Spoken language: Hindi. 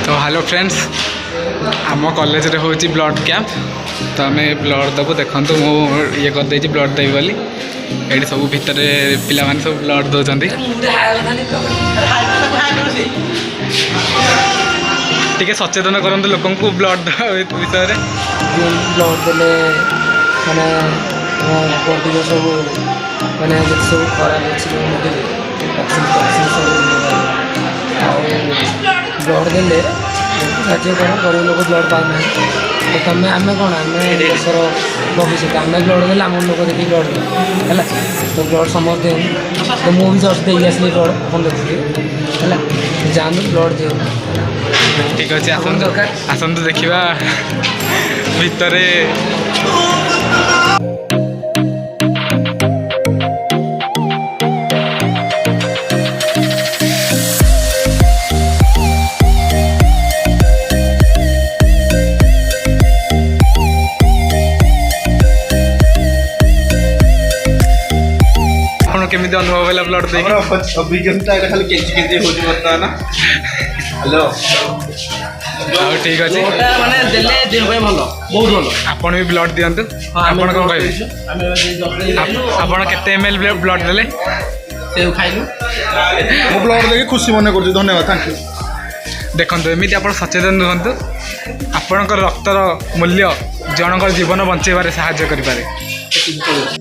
तो हेलो फ्रेंड्स आम कॉलेज रे होची ब्लड कैंप तो आम ब्लड दबु देखु मु ये करदे ब्लड देवी बोली ये सब भितर पिला माने सब ब्लड दौरान टे सचेतन करूँ लोक ब्लड विषय ब्लड देले माने बॉडी सब माने सब खराब ब्लड देले साज्य कर गरीब लोक ब्लड पाना तो तुम आम कौन आम देशर भविष्य आम ब्लड देले आम लोक देखिए ब्लड है तो ब्लड समझते तो मुझे जस्ट दे आसली ब्लड अपन देखिए है जान ब्लड दियो ठीक अच्छे आसतु देखा भितर केमी अनुभव है ब्लड देख अभिज्ञता खाली केजी केजी होची बर्तमान हेलो ठीक अच्छे माने देले देह पे भलो बहुत भलो आपण भी ब्लड दियंतु आपण कोन कहबे आपण केते एमएल ब्लड देले सेव खाइलु मो ब्लड देखि खुशी मने करछु धन्यवाद थैंक यू देखंतु एमिति आपण सचेतन रहंतु आपणकर रक्तर मूल्य जनकर जीवन बंचेबारे सहाय्य करि पारे